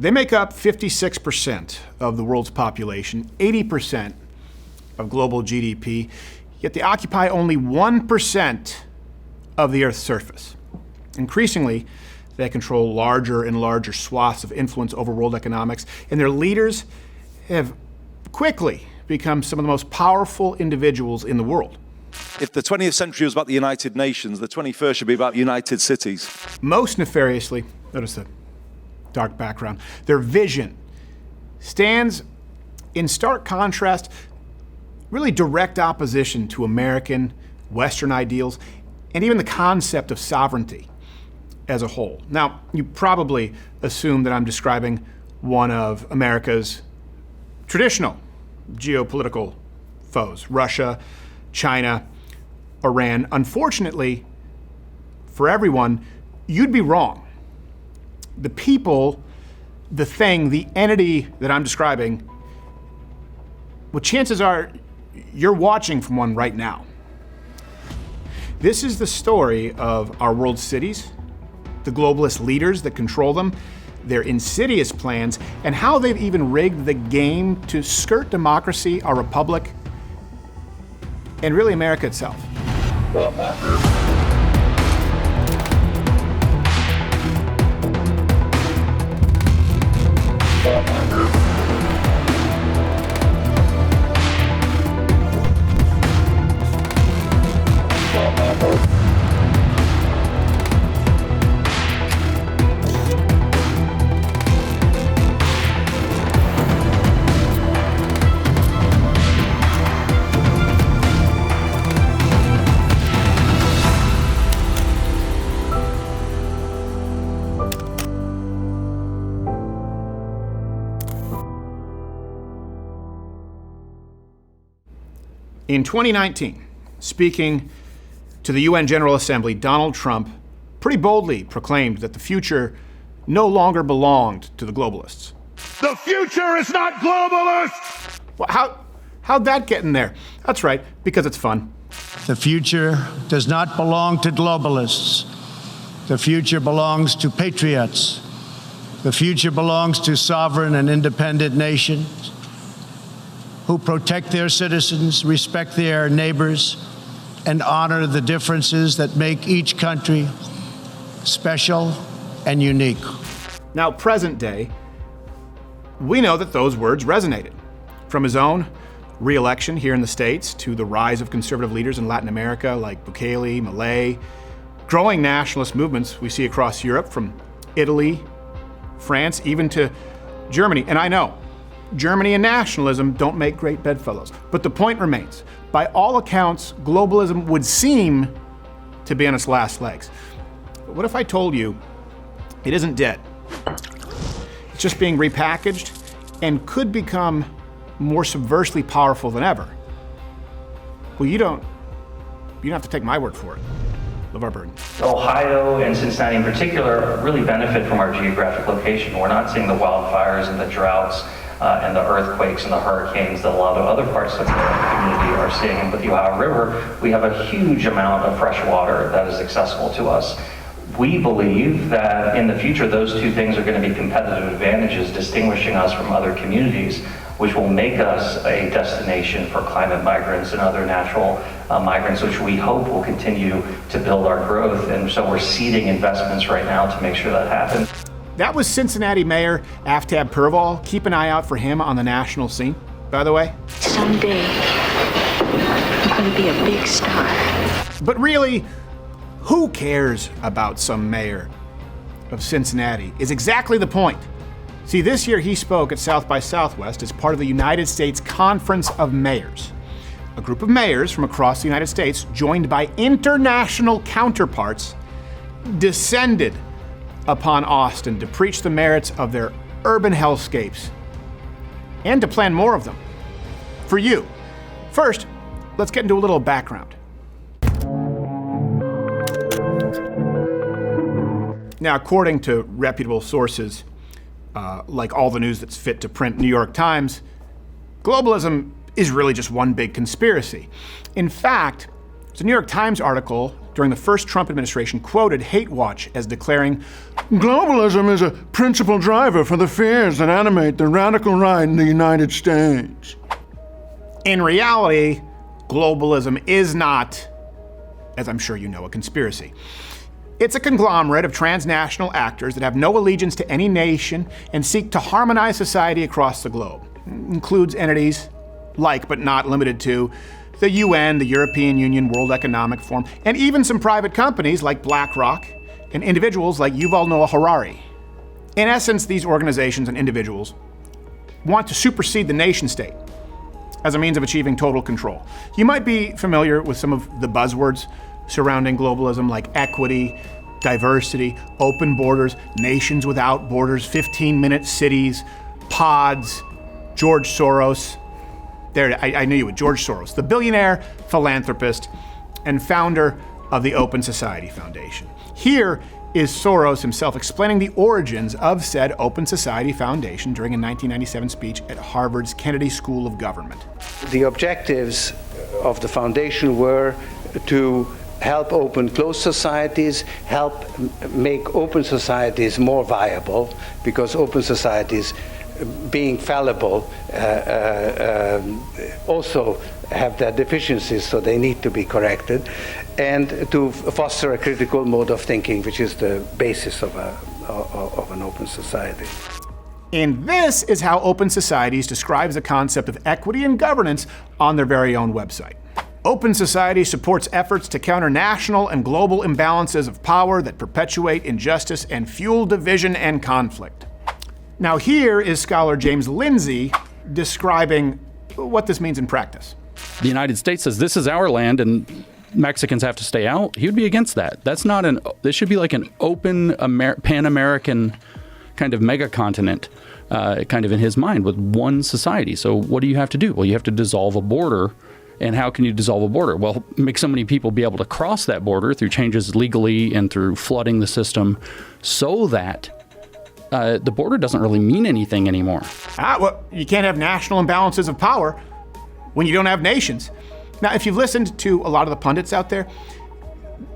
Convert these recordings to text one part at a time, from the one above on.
They make up 56% of the world's population, 80% of global GDP, yet they occupy only 1% of the Earth's surface. Increasingly, they control larger and larger swaths of influence over world economics, and their leaders have quickly become some of the most powerful individuals in the world. If the 20th century was about the United Nations, the 21st should be about United Cities. Most nefariously, notice the dark background, their vision stands in stark contrast, really direct opposition to American, Western ideals, and even the concept of sovereignty as a whole. Now, you probably assume that I'm describing one of America's traditional geopolitical foes, Russia, China, Iran. Unfortunately, for everyone, you'd be wrong. The people, the thing, the entity that I'm describing, well, chances are you're watching from one right now. This is the story of our world cities, the globalist leaders that control them, their insidious plans, and how they've even rigged the game to skirt democracy, our republic, and really America itself. In 2019, speaking to the UN General Assembly, Donald Trump pretty boldly proclaimed that the future no longer belonged to the globalists. The future is not globalist! Well, how'd that get in there? That's right, because it's fun. The future does not belong to globalists. The future belongs to patriots. The future belongs to sovereign and independent nations who protect their citizens, respect their neighbors, and honor the differences that make each country special and unique. Now, present day, we know that those words resonated. From his own re-election here in the States to the rise of conservative leaders in Latin America like Bukele, Milei, growing nationalist movements we see across Europe from Italy, France, even to Germany. And I know, Germany and nationalism don't make great bedfellows. But the point remains. By all accounts, globalism would seem to be on its last legs. But what if I told you it isn't dead? It's just being repackaged and could become more subversely powerful than ever. Well, you don't have to take my word for it. LeVar Burton. Ohio and Cincinnati in particular really benefit from our geographic location. We're not seeing the wildfires and the droughts and the earthquakes and the hurricanes that a lot of other parts of the community are seeing. With the Ohio River, we have a huge amount of fresh water that is accessible to us. We believe that in the future, those two things are going to be competitive advantages distinguishing us from other communities, which will make us a destination for climate migrants and other natural migrants, which we hope will continue to build our growth. And so we're seeding investments right now to make sure that happens. That was Cincinnati Mayor Aftab Purval. Keep an eye out for him on the national scene, by the way. Someday, I'm going to be a big star. But really, who cares about some mayor of Cincinnati is exactly the point. See, this year he spoke at South by Southwest as part of the United States Conference of Mayors. A group of mayors from across the United States, joined by international counterparts, descended upon Austin to preach the merits of their urban hellscapes and to plan more of them for you. First, let's get into a little background. Now, according to reputable sources, like all the news that's fit to print, New York Times, globalism is really just one big conspiracy. In fact, there's a New York Times article during the first Trump administration, quoted Hate Watch as declaring, Globalism is a principal driver for the fears that animate the radical right in the United States. in reality, globalism is not, as I'm sure you know, a conspiracy. It's a conglomerate of transnational actors that have no allegiance to any nation and seek to harmonize society across the globe. It includes entities like, but not limited to, the UN, the European Union, World Economic Forum, and even some private companies like BlackRock and individuals like Yuval Noah Harari. In essence, these organizations and individuals want to supersede the nation state as a means of achieving total control. You might be familiar with some of the buzzwords surrounding globalism, like equity, diversity, open borders, nations without borders, 15-minute cities, pods, George Soros. There, I knew you would. George Soros, the billionaire philanthropist and founder of the Open Society Foundation. Here is Soros himself explaining the origins of said Open Society Foundation during a 1997 speech at Harvard's Kennedy School of Government. The objectives of the foundation were to help open closed societies, help make open societies more viable, because open societies, being fallible, also have their deficiencies, so they need to be corrected, and to foster a critical mode of thinking, which is the basis of an open society. And this is how Open Societies describes the concept of equity and governance on their very own website. Open Society supports efforts to counter national and global imbalances of power that perpetuate injustice and fuel division and conflict. Now here is scholar James Lindsay describing what this means in practice. The United States says this is our land and Mexicans have to stay out. He would be against that. This should be like an open Pan-American kind of megacontinent, kind of in his mind, with one society. So what do you have to do? Well, you have to dissolve a border. And how can you dissolve a border? Well, make so many people be able to cross that border through changes legally and through flooding the system so that the border doesn't really mean anything anymore. Well, you can't have national imbalances of power when you don't have nations. Now, if you've listened to a lot of the pundits out there,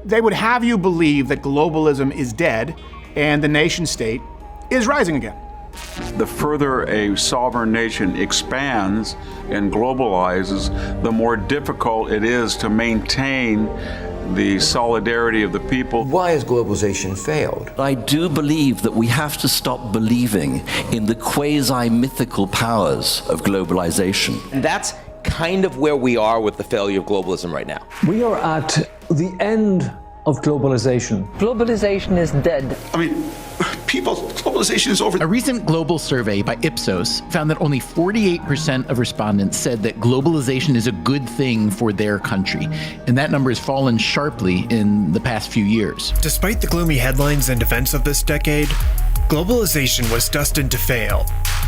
they would have you believe that globalism is dead and the nation state is rising again. The further a sovereign nation expands and globalizes, the more difficult it is to maintain the solidarity of the people. Why has globalization failed? I do believe that we have to stop believing in the quasi-mythical powers of globalization. And that's kind of where we are with the failure of globalism right now. We are at the end of globalization. Globalization is dead. Globalization is over. A recent global survey by Ipsos found that only 48% of respondents said that globalization is a good thing for their country. And that number has fallen sharply in the past few years. Despite the gloomy headlines and events of this decade, globalization was destined to fail,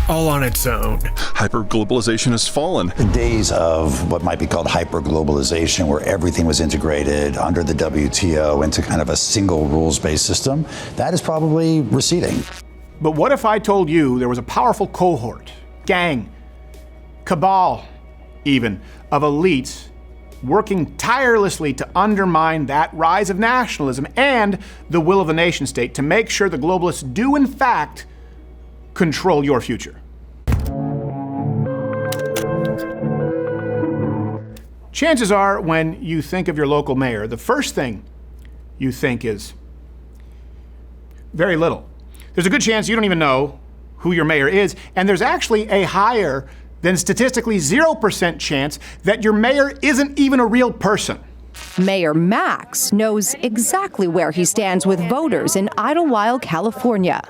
all on its own. Hyperglobalization has fallen. The days of what might be called hyperglobalization, where everything was integrated under the WTO into kind of a single rules-based system, that is probably receding. But what if I told you there was a powerful cohort, gang, cabal even, of elites working tirelessly to undermine that rise of nationalism and the will of the nation state to make sure the globalists do in fact control your future? Chances are when you think of your local mayor, the first thing you think is very little. There's a good chance you don't even know who your mayor is, and there's actually a higher than statistically 0% chance that your mayor isn't even a real person. Mayor Max knows exactly where he stands with voters in Idlewild, California.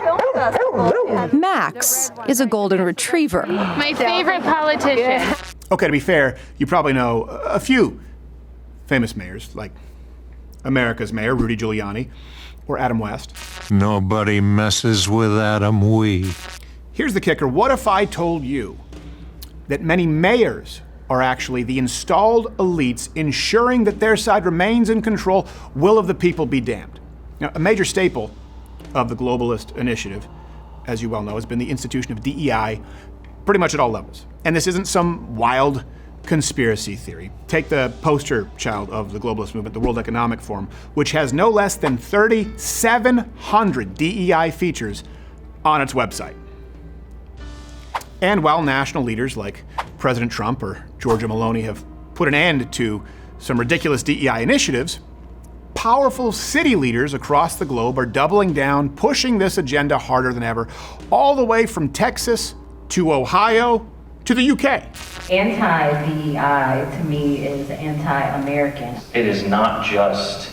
Max is a golden retriever. My favorite politician. Okay, to be fair, you probably know a few famous mayors, like America's mayor, Rudy Giuliani, or Adam West. Nobody messes with Adam Wee. Here's the kicker. What if I told you that many mayors are actually the installed elites ensuring that their side remains in control, will of the people be damned? Now, a major staple of the Globalist initiative, as you well know, has been the institution of DEI pretty much at all levels. And this isn't some wild conspiracy theory. Take the poster child of the globalist movement, the World Economic Forum, which has no less than 3,700 DEI features on its website. And while national leaders like President Trump or Giorgia Meloni have put an end to some ridiculous DEI initiatives, powerful city leaders across the globe are doubling down, pushing this agenda harder than ever, all the way from Texas to Ohio to the UK. Anti-DEI to me is anti-American. It is not just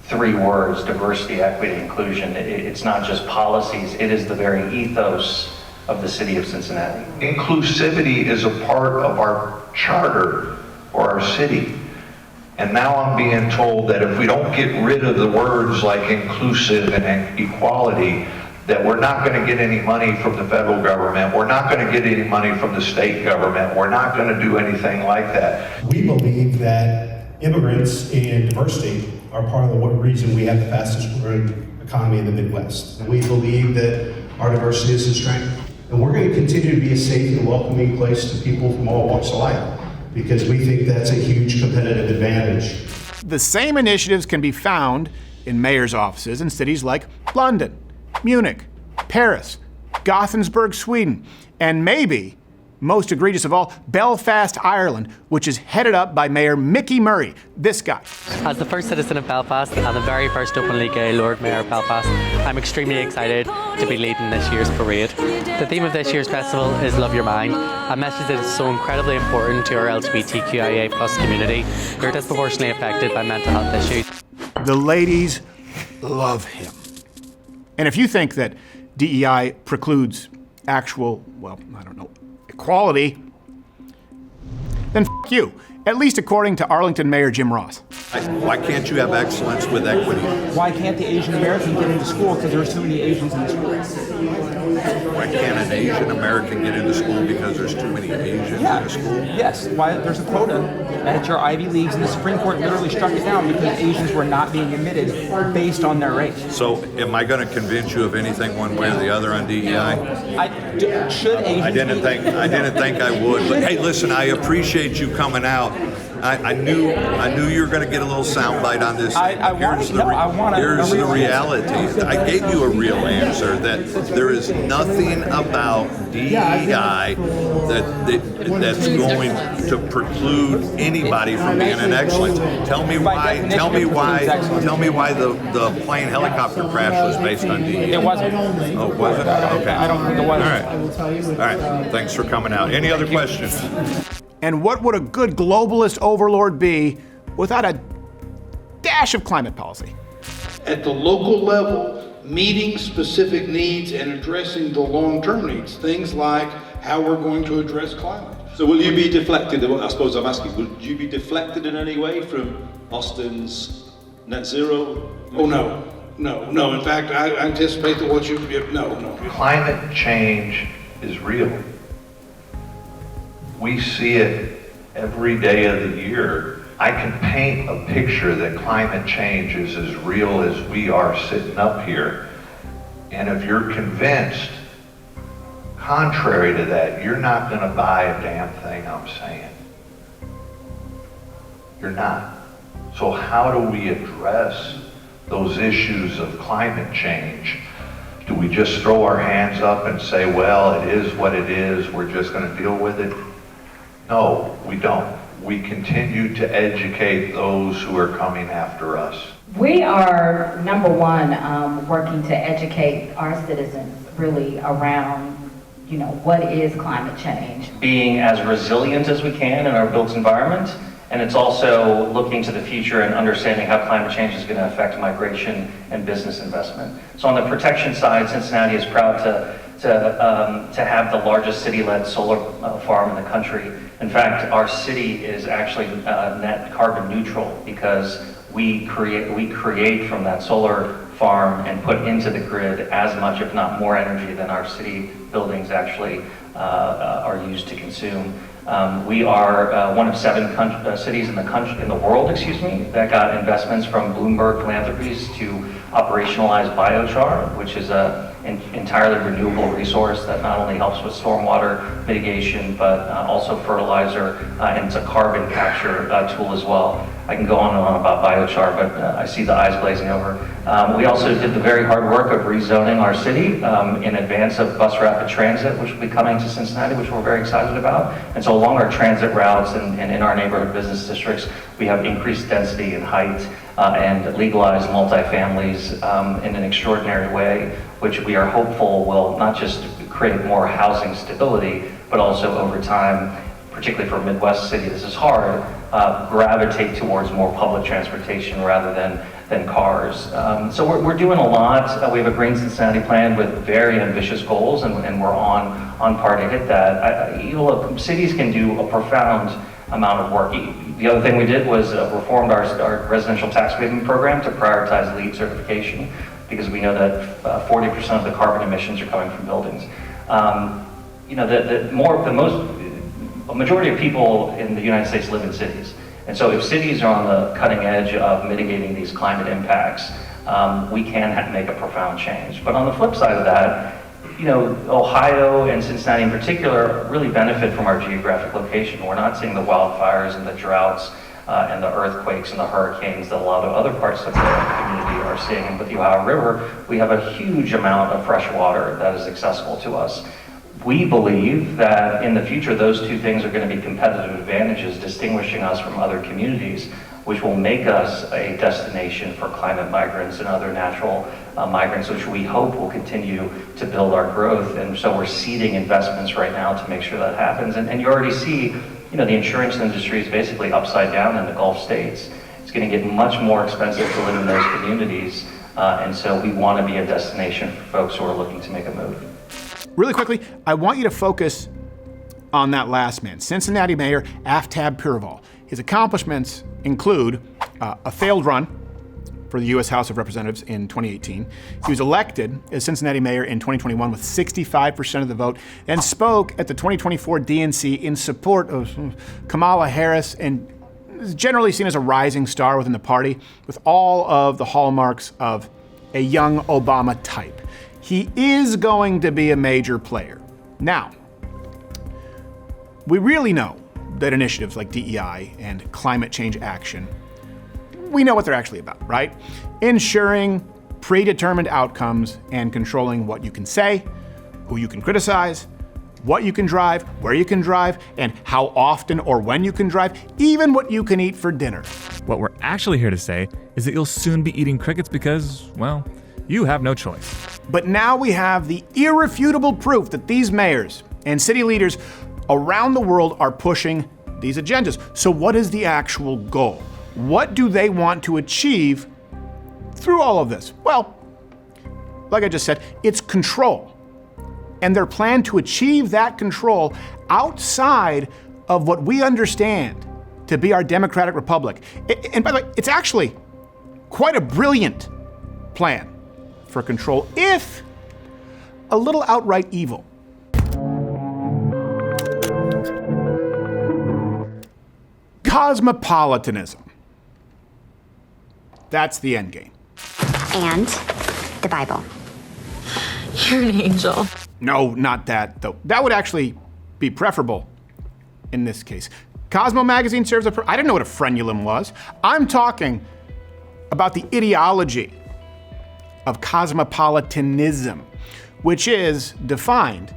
3 words, diversity, equity, inclusion. It's not just policies, it is the very ethos of the city of Cincinnati. Inclusivity is a part of our charter or our city. And now I'm being told that if we don't get rid of the words like inclusive and equality, that we're not going to get any money from the federal government, we're not going to get any money from the state government, we're not going to do anything like that. We believe that immigrants and diversity are part of the reason we have the fastest growing economy in the Midwest. And we believe that our diversity is a strength. And we're going to continue to be a safe and welcoming place to people from all walks of life, because we think that's a huge competitive advantage. The same initiatives can be found in mayor's offices in cities like London, Munich, Paris, Gothenburg, Sweden, and maybe, most egregious of all, Belfast, Ireland, which is headed up by Mayor Mickey Murray, this guy. As the first citizen of Belfast and the very first openly gay Lord Mayor of Belfast, I'm extremely excited to be leading this year's parade. The theme of this year's festival is Love Your Mind, a message that is so incredibly important to our LGBTQIA+ community who are disproportionately affected by mental health issues. The ladies love him. And if you think that DEI precludes actual, well, I don't know, equality, then f*** you, at least according to Arlington Mayor Jim Ross. Why can't you have excellence with equity? Why can't the Asian American get into school because there's too many Asians in the school? Why can't an Asian American get into school because there's too many Asians in the school? Yes, why there's a quota at your Ivy Leagues, and the Supreme Court literally struck it down because Asians were not being admitted based on their race. So am I going to convince you of anything one way or the other on DEI? Should Asians I didn't think I would, but hey, listen, I appreciate you coming out. I knew you were going to get a little soundbite on this. Here's the reality. I gave you a real answer that there is nothing about DEI that's going to preclude anybody from being an excellence. Tell me why the plane helicopter crash was based on DEI. It wasn't. Oh, was it? Okay. I don't think it was. All right. Thanks for coming out. Any other questions? And what would a good globalist overlord be without a dash of climate policy? At the local level, meeting specific needs and addressing the long-term needs, things like how we're going to address climate. So will you be deflected, I suppose I'm asking, would you be deflected in any way from Austin's net zero? Oh, no. In fact, I anticipate that what no. Climate change is real. We see it every day of the year. I can paint a picture that climate change is as real as we are sitting up here. And if you're convinced, contrary to that, you're not going to buy a damn thing I'm saying. You're not. So how do we address those issues of climate change? Do we just throw our hands up and say, well, it is what it is, we're just going to deal with it? No, we don't. We continue to educate those who are coming after us. We are, number one, working to educate our citizens really around, what is climate change. Being as resilient as we can in our built environment, and it's also looking to the future and understanding how climate change is going to affect migration and business investment. So on the protection side, Cincinnati is proud to have the largest city-led solar farm in the country. In fact, our city is actually net carbon neutral because we create from that solar farm and put into the grid as much, if not more, energy than our city buildings actually are used to consume. We are one of 7 cities in the world, that got investments from Bloomberg Philanthropies to operationalize biochar, which is a entirely renewable resource that not only helps with stormwater mitigation, but also fertilizer, and it's a carbon capture tool as well. I can go on and on about biochar, but I see the eyes glazing over. We also did the very hard work of rezoning our city in advance of bus rapid transit, which will be coming to Cincinnati, which we're very excited about. And so along our transit routes and in our neighborhood business districts, we have increased density and height and legalized multifamilies in an extraordinary way, which we are hopeful will not just create more housing stability, but also over time, particularly for a Midwest city, this is hard, gravitate towards more public transportation rather than cars. So we're doing a lot. We have a Green Cincinnati plan with very ambitious goals, and we're on par to hit that. Look, cities can do a profound amount of work. The other thing we did was reformed our residential tax abatement program to prioritize LEED certification, because we know that 40% of the carbon emissions are coming from buildings. A majority of people in the United States live in cities. And so if cities are on the cutting edge of mitigating these climate impacts, we can make a profound change. But on the flip side of that, Ohio and Cincinnati in particular really benefit from our geographic location. We're not seeing the wildfires and the droughts and the earthquakes and the hurricanes that a lot of other parts of the community are seeing. And with the Ohio River, we have a huge amount of fresh water that is accessible to us. We believe that in the future, those two things are going to be competitive advantages distinguishing us from other communities, which will make us a destination for climate migrants and other natural migrants, which we hope will continue to build our growth. And so we're seeding investments right now to make sure that happens. And you already see, the insurance industry is basically upside down in the Gulf states. It's going to get much more expensive to live in those communities. And so we want to be a destination for folks who are looking to make a move. Really quickly, I want you to focus on that last man, Cincinnati Mayor Aftab Pureval. His accomplishments include a failed run for the U.S. House of Representatives in 2018. He was elected as Cincinnati mayor in 2021 with 65% of the vote and spoke at the 2024 DNC in support of Kamala Harris and is generally seen as a rising star within the party with all of the hallmarks of a young Obama type. He is going to be a major player. Now, we really know that initiatives like DEI and climate change action, we know what they're actually about, right? Ensuring predetermined outcomes and controlling what you can say, who you can criticize, what you can drive, where you can drive, and how often or when you can drive, even what you can eat for dinner. What we're actually here to say is that you'll soon be eating crickets because, well, you have no choice. But now we have the irrefutable proof that these mayors and city leaders around the world are pushing these agendas. So what is the actual goal? What do they want to achieve through all of this? Well, like I just said, it's control. And their plan to achieve that control outside of what we understand to be our democratic republic. And by the way, it's actually quite a brilliant plan for control, if a little outright evil. Cosmopolitanism. That's the endgame. And the Bible. You're an angel. No, not that, though. That would actually be preferable in this case. Cosmo magazine serves a I didn't know what a frenulum was. I'm talking about the ideology of cosmopolitanism, which is defined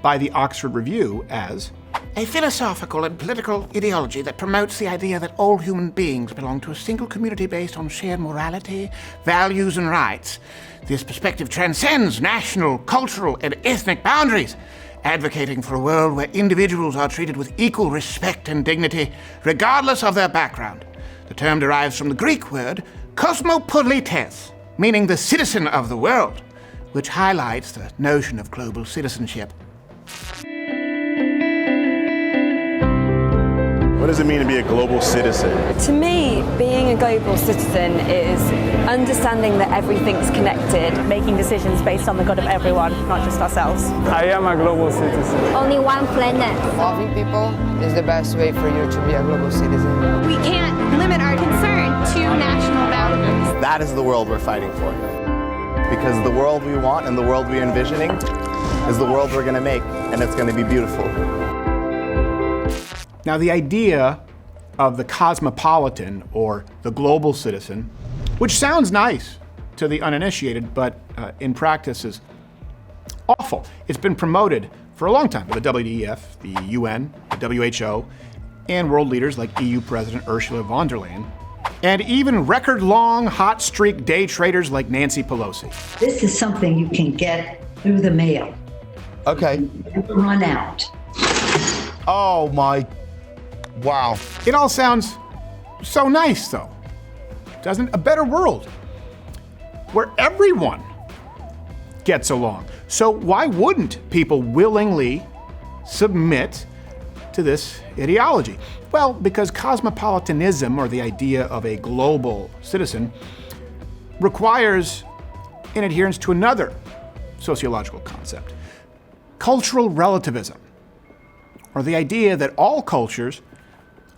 by the Oxford Review as a philosophical and political ideology that promotes the idea that all human beings belong to a single community based on shared morality, values, and rights. This perspective transcends national, cultural, and ethnic boundaries, advocating for a world where individuals are treated with equal respect and dignity, regardless of their background. The term derives from the Greek word cosmopolites, meaning the citizen of the world, which highlights the notion of global citizenship. What does it mean to be a global citizen? To me, being a global citizen is understanding that everything's connected. Making decisions based on the good of everyone, not just ourselves. I am a global citizen. Only one planet. Loving people is the best way for you to be a global citizen. We can't limit our concern to national boundaries. That is the world we're fighting for. because the world we want and the world we're envisioning is the world we're going to make, and it's going to be beautiful. Now, the idea of the cosmopolitan or the global citizen, which sounds nice to the uninitiated, but in practice is awful. It's been promoted for a long time by the WEF, the UN, the WHO, and world leaders like EU President Ursula von der Leyen, and even record-long hot streak day traders like Nancy Pelosi. This is something you can get through the mail. Okay. Run out. Oh my, wow. It all sounds so nice though, doesn't it? A better world where everyone gets along. So why wouldn't people willingly submit to this ideology? Well, because cosmopolitanism, or the idea of a global citizen, requires an adherence to another sociological concept, cultural relativism, or the idea that all cultures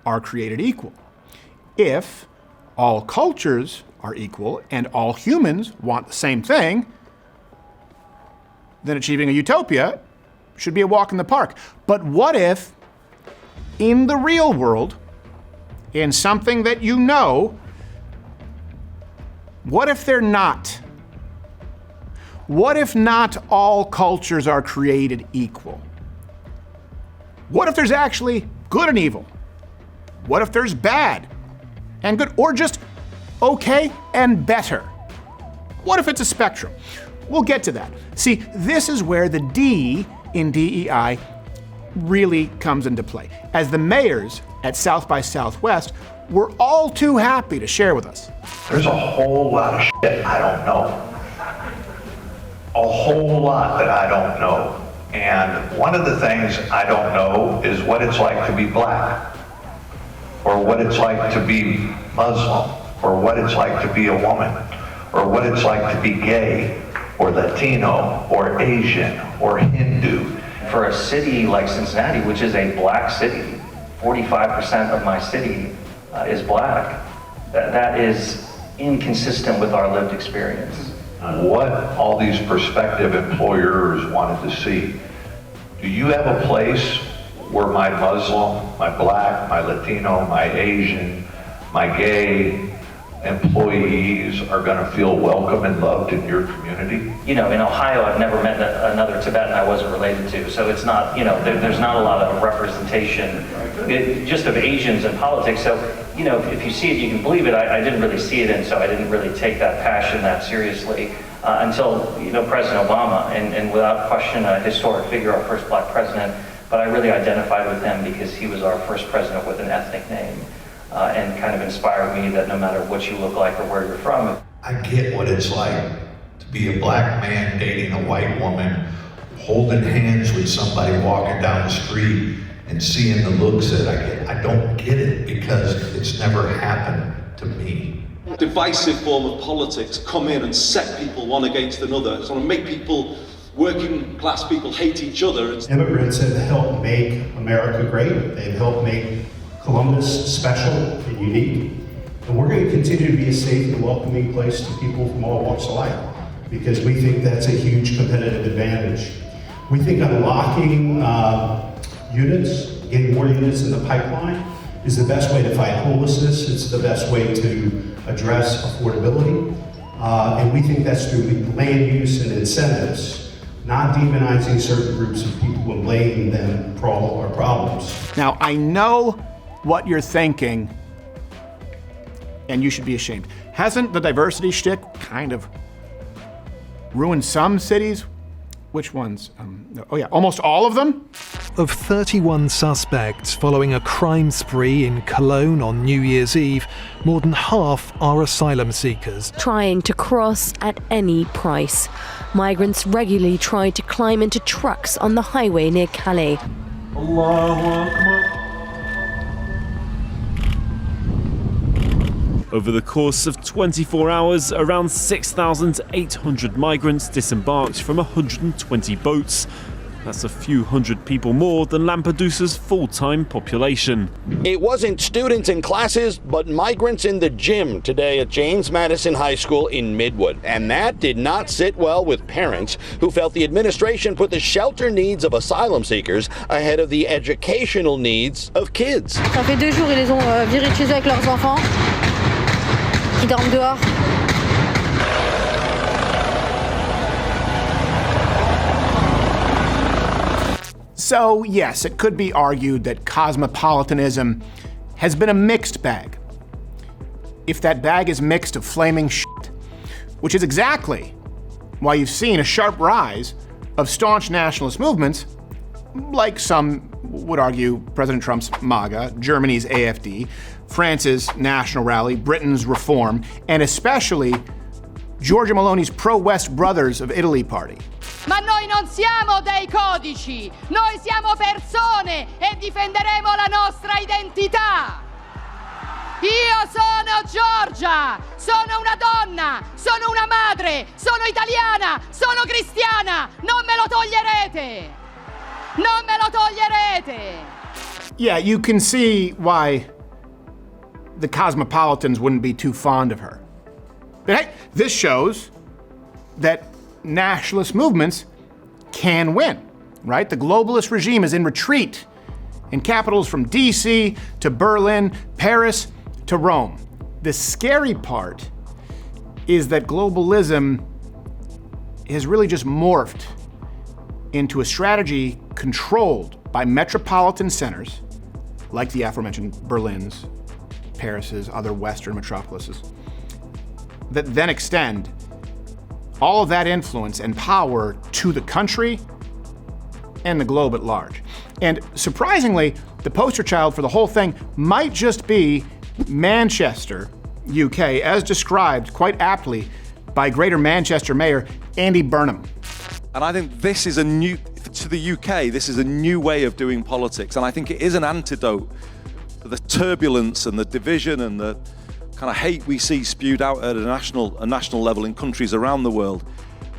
are created equal. If all cultures are equal and all humans want the same thing, then achieving a utopia should be a walk in the park. But what if, in the real world, in something that you know, what if they're not? What if not all cultures are created equal? What if there's actually good and evil? What if there's bad and good, or just okay and better? What if it's a spectrum? We'll get to that. See, this is where the D in DEI really comes into play, as the mayors at South by Southwest were all too happy to share with us. There's a whole lot of shit I don't know. A whole lot that I don't know. And one of the things I don't know is what it's like to be black, or what it's like to be Muslim, or what it's like to be a woman, or what it's like to be gay, or Latino, or Asian, or Hindu. For a city like Cincinnati, which is a black city, 45% of my city is black. That is inconsistent with our lived experience. What all these prospective employers wanted to see. Do you have a place where my Muslim, my black, my Latino, my Asian, my gay employees are going to feel welcome and loved in your community? You know, in Ohio, I've never met another Tibetan I wasn't related to, so it's not, you know, there's not a lot of representation just of Asians in politics. So, you know, if you see it, you can believe it. I didn't really see it, and so I didn't really take that passion that seriously until, you know, President Obama, and without question, a historic figure, our first black president, but I really identified with him because he was our first president with an ethnic name. And kind of inspired me that no matter what you look like or where you're from. I get what it's like to be a black man dating a white woman, holding hands with somebody walking down the street and seeing the looks that I get. I don't get it because it's never happened to me. Divisive form of politics come in and set people one against another. It's going to make people, working class people, hate each other. Immigrants have helped make America great. They've helped make Columbus special and unique. And we're going to continue to be a safe and welcoming place to people from all walks of life, because we think that's a huge competitive advantage. We think unlocking units, getting more units in the pipeline, is the best way to fight homelessness. It's the best way to address affordability. And we think that's through land use and incentives, not demonizing certain groups of people and blaming them for all of our problems. Now, I know what you're thinking, and you should be ashamed. Hasn't the diversity shtick kind of ruined some cities? Which ones? Oh yeah, almost all of them? Of 31 suspects following a crime spree in Cologne on New Year's Eve, more than half are asylum seekers. Trying to cross at any price. Migrants regularly try to climb into trucks on the highway near Calais. Allahu Akbar. Over the course of 24 hours, around 6,800 migrants disembarked from 120 boats. That's a few hundred people more than Lampedusa's full-time population. It wasn't students in classes, but migrants in the gym today at James Madison High School in Midwood. And that did not sit well with parents who felt the administration put the shelter needs of asylum seekers ahead of the educational needs of kids. Ça fait 2 jours, ils les ont virés de chez eux avec leurs enfants, qui dorment dehors. So, yes, it could be argued that cosmopolitanism has been a mixed bag. If that bag is mixed of flaming shit, which is exactly why you've seen a sharp rise of staunch nationalist movements, like some would argue President Trump's MAGA, Germany's AfD, France's National Rally, Britain's Reform, and especially Giorgia Meloni's pro-West Brothers of Italy party. Ma noi non siamo dei codici, noi siamo persone e difenderemo la nostra identità. Io sono Giorgia, sono una donna, sono una madre, sono italiana, sono cristiana, non me lo toglierete! Non me lo toglierete! Yeah, you can see why the cosmopolitans wouldn't be too fond of her. But hey, this shows that nationalist movements can win, right? The globalist regime is in retreat in capitals from DC to Berlin, Paris to Rome. The scary part is that globalism has really just morphed into a strategy controlled by metropolitan centers like the aforementioned Berlin's, Paris's, other Western metropolises, that then extend all of that influence and power to the country and the globe at large. And surprisingly, the poster child for the whole thing might just be Manchester, UK, as described quite aptly by Greater Manchester Mayor Andy Burnham. And I think this is to the UK, this is a new way of doing politics. And I think it is an antidote to the turbulence and the division and the kind of hate we see spewed out at a national level in countries around the world.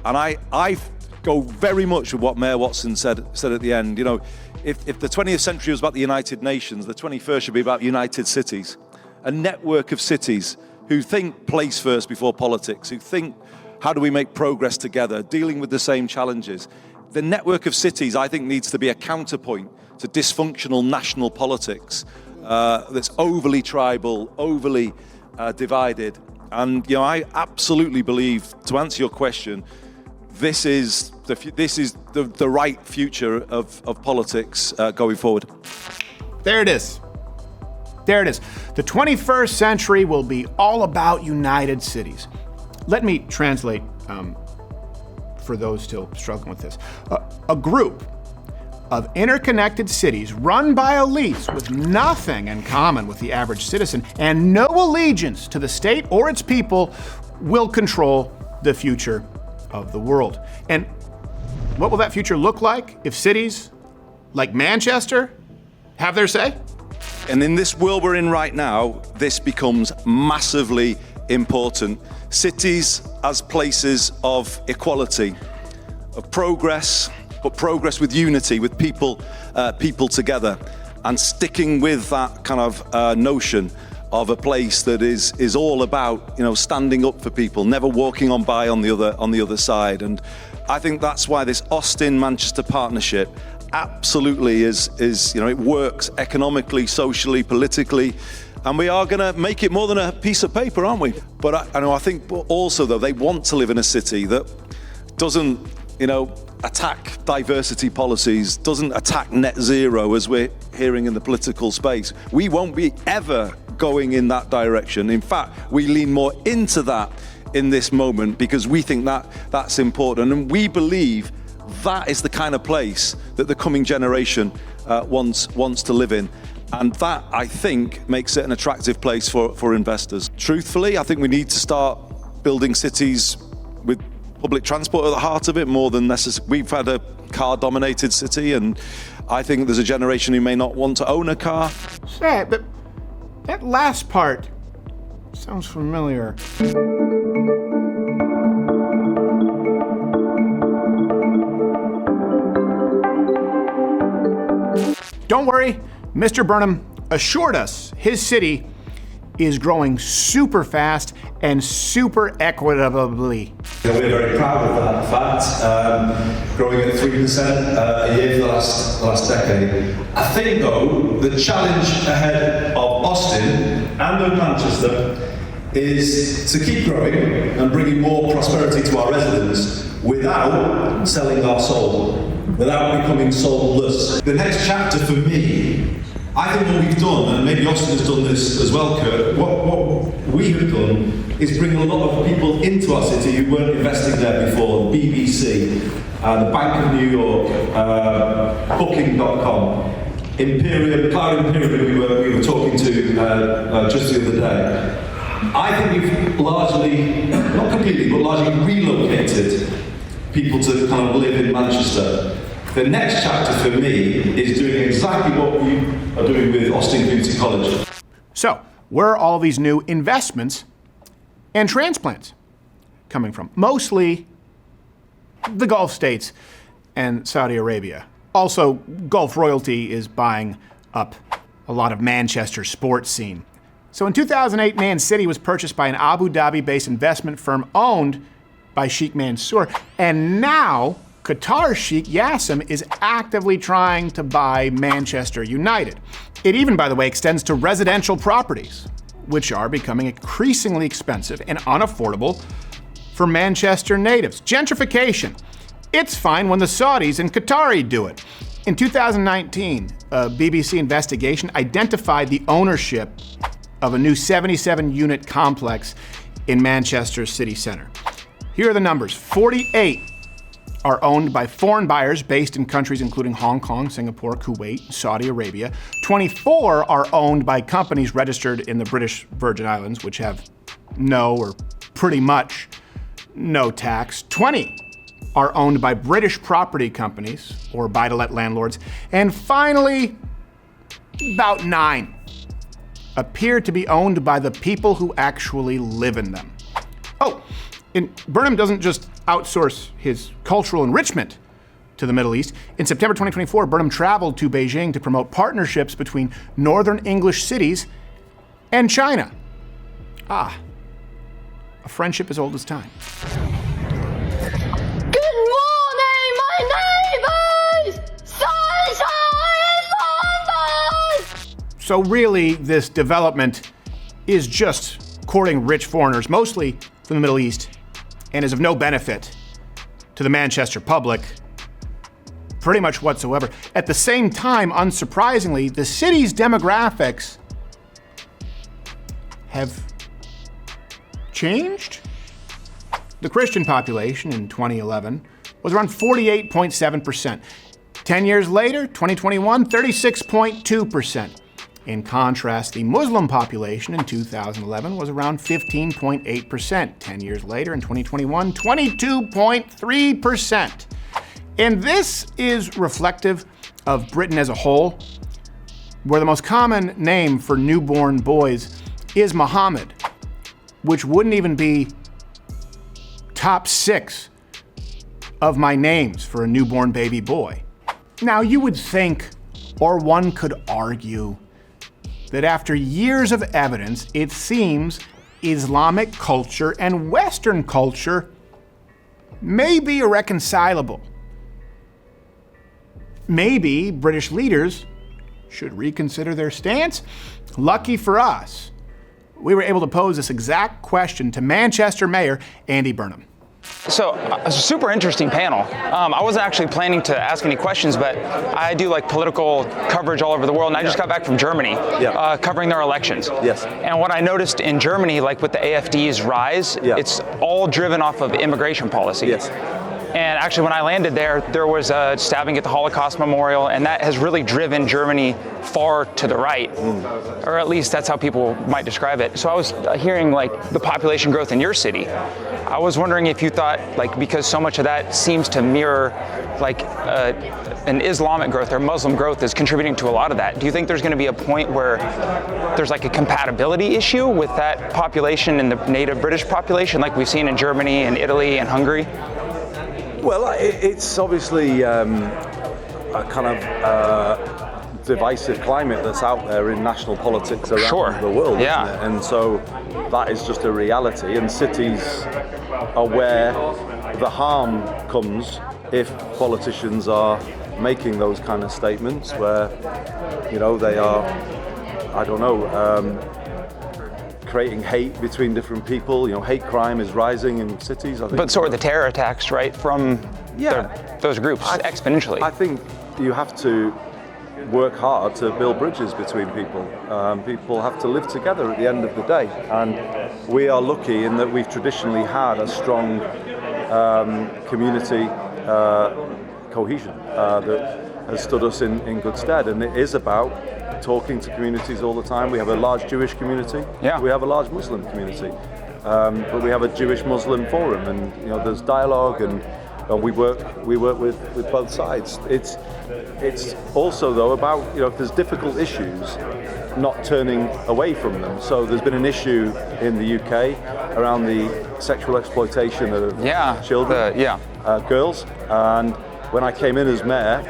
And I go very much with what Mayor Watson said at the end. You know, if the 20th century was about the United Nations, the 21st should be about united cities. A network of cities who think place first before politics, who think how do we make progress together, dealing with the same challenges. The network of cities, I think, needs to be a counterpoint to dysfunctional national politics that's overly tribal, overly divided. And you know, I absolutely believe, to answer your question, this is the right future of politics going forward. There it is. There it is. The 21st century will be all about united cities. Let me translate for those still struggling with this. A group of interconnected cities run by elites with nothing in common with the average citizen and no allegiance to the state or its people will control the future of the world. And what will that future look like if cities like Manchester have their say? And in this world we're in right now, this becomes massively important. Cities as places of equality, of progress, but progress with unity, with people together, and sticking with that kind of notion of a place that is all about, you know, standing up for people, never walking on by on the other side. And I think that's why this Austin-Manchester partnership absolutely is, you know, it works economically, socially, politically, and we are going to make it more than a piece of paper, aren't we? But I think also, though, they want to live in a city that doesn't, you know, attack diversity policies, doesn't attack net zero, as we're hearing in the political space. We won't be ever going in that direction. In fact, we lean more into that in this moment because we think that that's important, and we believe that is the kind of place that the coming generation wants to live in. And that, I think, makes it an attractive place for investors. Truthfully, I think we need to start building cities with public transport at the heart of it more than necessary. We've had a car-dominated city, and I think there's a generation who may not want to own a car. Yeah, but that last part sounds familiar. Don't worry, Mr. Burnham assured us his city is growing super fast and super equitably. We're very proud of that fact, growing at 3% a year for the last decade. I think, though, the challenge ahead of Austin and of Manchester is to keep growing and bringing more prosperity to our residents without selling our soul, without becoming soulless. The next chapter for me, I think what we've done, and maybe Austin has done this as well, Kurt, what we have done is bring a lot of people into our city who weren't investing there before. BBC, the Bank of New York, Booking.com, Imperium, Car Imperium we were talking to just the other day. I think we've largely, not completely, but largely relocated people to kind of live in Manchester. The next chapter for me is doing exactly what we are doing with Austin Community College. So, where are all these new investments and transplants coming from? Mostly the Gulf states and Saudi Arabia. Also, Gulf royalty is buying up a lot of Manchester's sports scene. So in 2008, Man City was purchased by an Abu Dhabi-based investment firm owned by Sheikh Mansour, and now Qatar Sheikh Yassim is actively trying to buy Manchester United. It even, by the way, extends to residential properties, which are becoming increasingly expensive and unaffordable for Manchester natives. Gentrification. It's fine when the Saudis and Qatari do it. In 2019, a BBC investigation identified the ownership of a new 77-unit complex in Manchester city centre. Here are the numbers. 48 are owned by foreign buyers based in countries including Hong Kong, Singapore, Kuwait, Saudi Arabia. 24 are owned by companies registered in the British Virgin Islands, which have no or pretty much no tax. 20 are owned by British property companies or buy-to-let landlords. And finally, about 9 appear to be owned by the people who actually live in them. Oh, and Burnham doesn't just outsource his cultural enrichment to the Middle East. In September 2024, Burnham traveled to Beijing to promote partnerships between northern English cities and China. A friendship as old as time. Good morning, my neighbors! Sunshine London! So really, this development is just courting rich foreigners, mostly from the Middle East, and is of no benefit to the Manchester public, pretty much whatsoever. At the same time, unsurprisingly, the city's demographics have changed. The Christian population in 2011 was around 48.7%. 10 years later, 2021, 36.2%. In contrast, the Muslim population in 2011 was around 15.8%. 10 years later, in 2021, 22.3%. And this is reflective of Britain as a whole, where the most common name for newborn boys is Muhammad, which wouldn't even be top 6 of my names for a newborn baby boy. Now, you would think, or one could argue, that after years of evidence, it seems Islamic culture and Western culture may be irreconcilable. Maybe British leaders should reconsider their stance. Lucky for us, we were able to pose this exact question to Manchester Mayor Andy Burnham. So, a super interesting panel. I wasn't actually planning to ask any questions, but I do like political coverage all over the world, and I just got back from Germany, covering their elections. Yes. And what I noticed in Germany, like with the AfD's rise, it's all driven off of immigration policy. Yes. And actually, when I landed there, there was a stabbing at the Holocaust Memorial, and that has really driven Germany far to the right, or at least that's how people might describe it. So I was hearing like the population growth in your city. I was wondering if you thought, like, because so much of that seems to mirror like an Islamic growth or Muslim growth is contributing to a lot of that. Do you think there's going to be a point where there's like a compatibility issue with that population and the native British population, like we've seen in Germany and Italy and Hungary? Well, it's obviously a kind of divisive climate that's out there in national politics around the world, isn't it? And so that is just a reality, and cities are where the harm comes if politicians are making those kind of statements where, you know, they are, I don't know, creating hate between different people. You know, hate crime is rising in cities, I think. But so are the terror attacks, right, from those groups exponentially. I think you have to work hard to build bridges between people. People have to live together at the end of the day, and we are lucky in that we've traditionally had a strong community cohesion that has stood us in good stead, and it is about talking to communities all the time. We have a large Jewish community. Yeah. We have a large Muslim community, but we have a Jewish-Muslim forum, and you know there's dialogue, and we work with both sides. It's also though about, you know, if there's difficult issues, not turning away from them. So there's been an issue in the UK around the sexual exploitation of children, girls, and when I came in as mayor,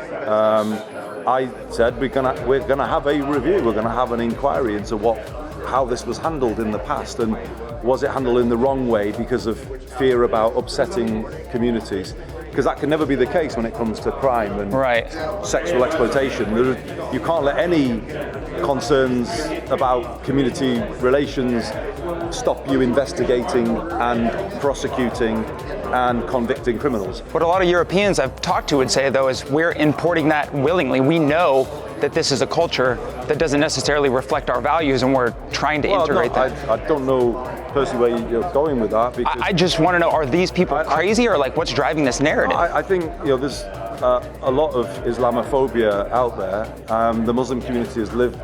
I said we're gonna have a review. We're gonna have an inquiry into how this was handled in the past, and was it handled in the wrong way because of fear about upsetting communities? Because that can never be the case when it comes to crime and sexual exploitation. You can't let any concerns about community relations stop you investigating and prosecuting and convicting criminals. What a lot of Europeans I've talked to would say, though, is we're importing that willingly. We know that this is a culture that doesn't necessarily reflect our values, and we're trying to integrate that. I don't know personally where you're going with that. Because I just want to know, are these people crazy, or like what's driving this narrative? I think, you know, there's a lot of Islamophobia out there. The Muslim community has lived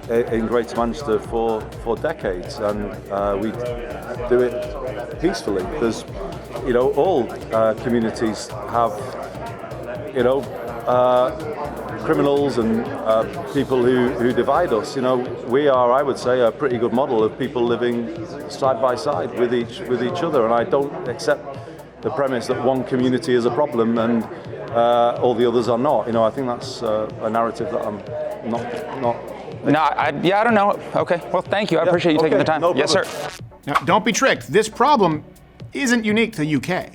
in Greater Manchester for decades, and we do it peacefully. There's, you know, all communities have, you know, criminals and people who divide us. You know, we are, I would say, a pretty good model of people living side by side with each other, and I don't accept the premise that one community is a problem and all the others are not. You know, I think that's a narrative that I'm not. No, I don't know. Okay, well, thank you. I appreciate you taking the time. No yes, sir. Now, don't be tricked. This problem isn't unique to the UK.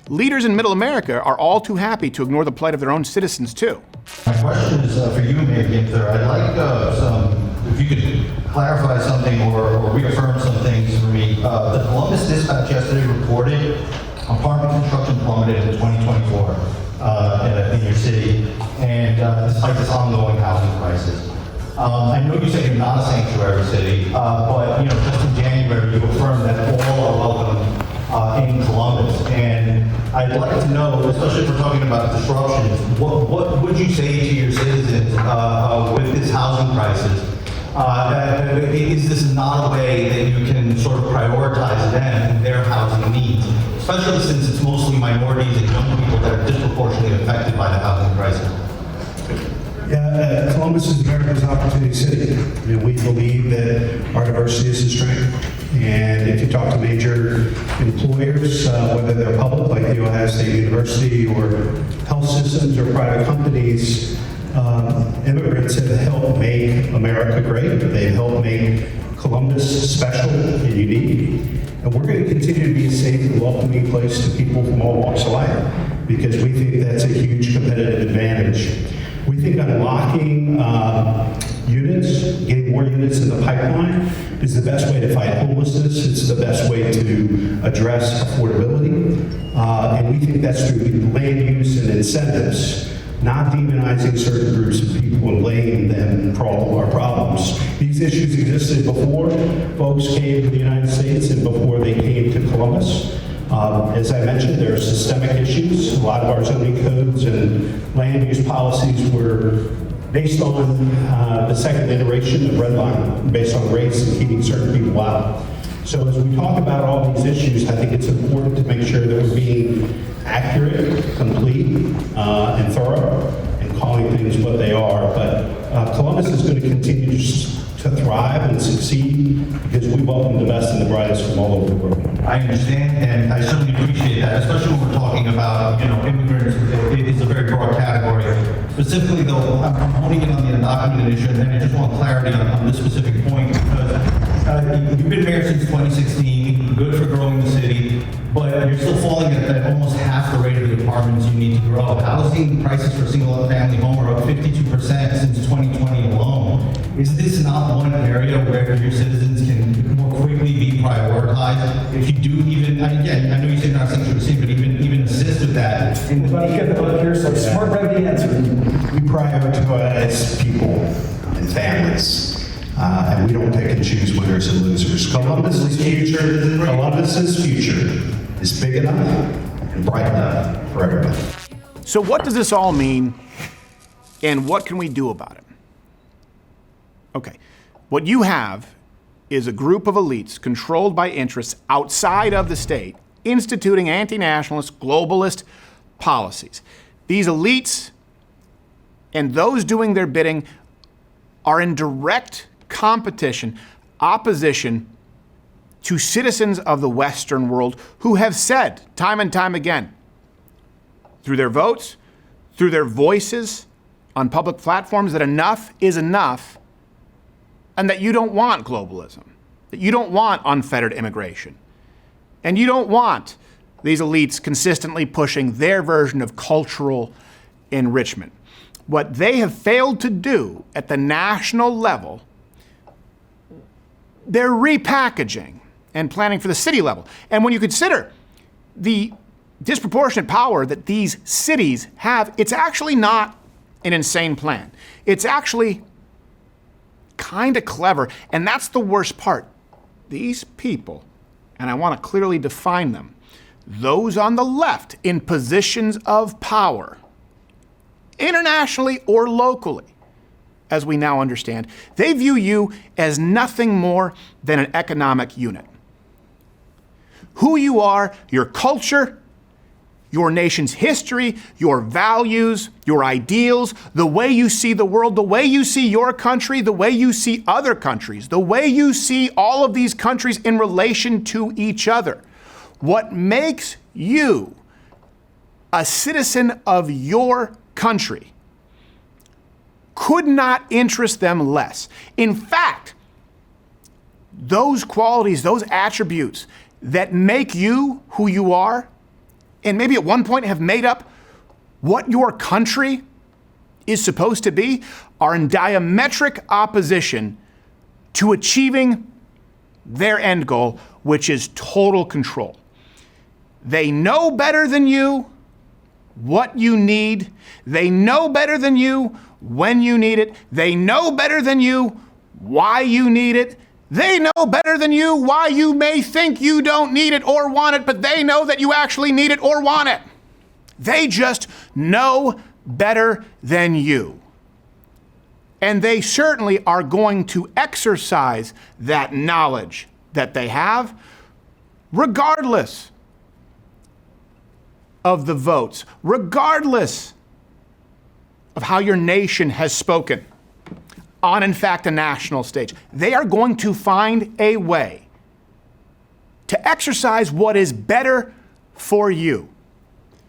Leaders in Middle America are all too happy to ignore the plight of their own citizens, too. My question is for you, Mayor Ginther. I'd like if you could clarify something or reaffirm some things for me. The Columbus Dispatch yesterday reported apartment construction plummeted in 2024 in your city, and despite this ongoing housing crisis. I know you said you're not a sanctuary city, but you know, just in January you affirmed that all are welcome in Columbus, and I'd like to know, especially if we're talking about disruptions, what would you say to your citizens with this housing crisis? Is this not a way that you can sort of prioritize them and their housing needs, especially since it's mostly minorities and young people that are disproportionately affected by the housing crisis? Yeah, Columbus is America's opportunity city, and we believe that our diversity is a strength. And if you talk to major employers, whether they're public, like the Ohio State University, or health systems or private companies, immigrants have helped make America great. They've helped make Columbus special and unique. And we're going to continue to be a safe and welcoming place to people from all walks of life, because we think that's a huge competitive advantage. We think unlocking units, getting more units in the pipeline, is the best way to fight homelessness. It's the best way to address affordability. And we think that's through land use and incentives, not demonizing certain groups of people and blaming them for all of our problems. These issues existed before folks came to the United States and before they came to Columbus. As I mentioned, there are systemic issues. A lot of our zoning codes and land use policies were based on the second iteration of redlining, based on race and keeping certain people out. So as we talk about all these issues, I think it's important to make sure that we're being accurate, complete, and thorough, and calling things what they are. But Columbus is going to continue to thrive and succeed because we welcome the best and the brightest from all over the world. I understand, and I certainly appreciate that, especially when we're talking about, immigrants. It's a very broad category. Specifically, though, I'm honing in on the undocumented issue, and I just want clarity on this specific point, because you've been mayor since 2016, good for growing the city, but you're still falling at almost half the rate of the apartments you need to grow. Housing prices for single-family home are up 52% since 2020 alone. Is this not one area where your citizens can more quickly be prioritized? If you do even, again, I know you say not essential to see, but even assist with that. Here's some smart brevity answer. We prioritize people and families. And we don't pick and choose winners and losers. Columbus's future is big enough and bright enough for everybody. So what does this all mean, and what can we do about it? Okay, what you have is a group of elites controlled by interests outside of the state, instituting anti-nationalist, globalist policies. These elites and those doing their bidding are in direct competition, opposition to citizens of the Western world who have said time and time again, through their votes, through their voices on public platforms, that enough is enough, and that you don't want globalism, that you don't want unfettered immigration, and you don't want these elites consistently pushing their version of cultural enrichment. What they have failed to do at the national level, they're repackaging and planning for the city level. And when you consider the disproportionate power that these cities have, it's actually not an insane plan. It's actually kind of clever, and that's the worst part. These people, and I want to clearly define them, those on the left in positions of power, internationally or locally, as we now understand, they view you as nothing more than an economic unit. Who you are, your culture, your nation's history, your values, your ideals, the way you see the world, the way you see your country, the way you see other countries, the way you see all of these countries in relation to each other. What makes you a citizen of your country could not interest them less. In fact, those qualities, those attributes that make you who you are, and maybe at one point have made up what your country is supposed to be, are in diametric opposition to achieving their end goal, which is total control. They know better than you what you need. They know better than you when you need it. They know better than you why you need it. They know better than you why you may think you don't need it or want it, but they know that you actually need it or want it. They just know better than you. And they certainly are going to exercise that knowledge that they have, regardless of the votes, regardless of how your nation has spoken on, in fact, a national stage. They are going to find a way to exercise what is better for you.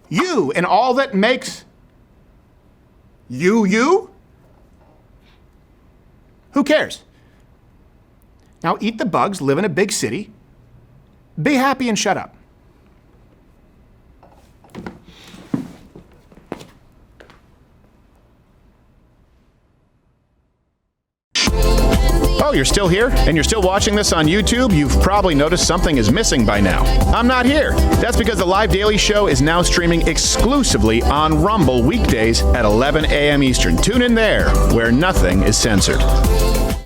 You and all that makes you, you? Who cares? Now eat the bugs, live in a big city, be happy and shut up. Oh, you're still here? And you're still watching this on YouTube? You've probably noticed something is missing by now. I'm not here. That's because the live daily show is now streaming exclusively on Rumble weekdays at 11 a.m. Eastern. Tune in there, where nothing is censored.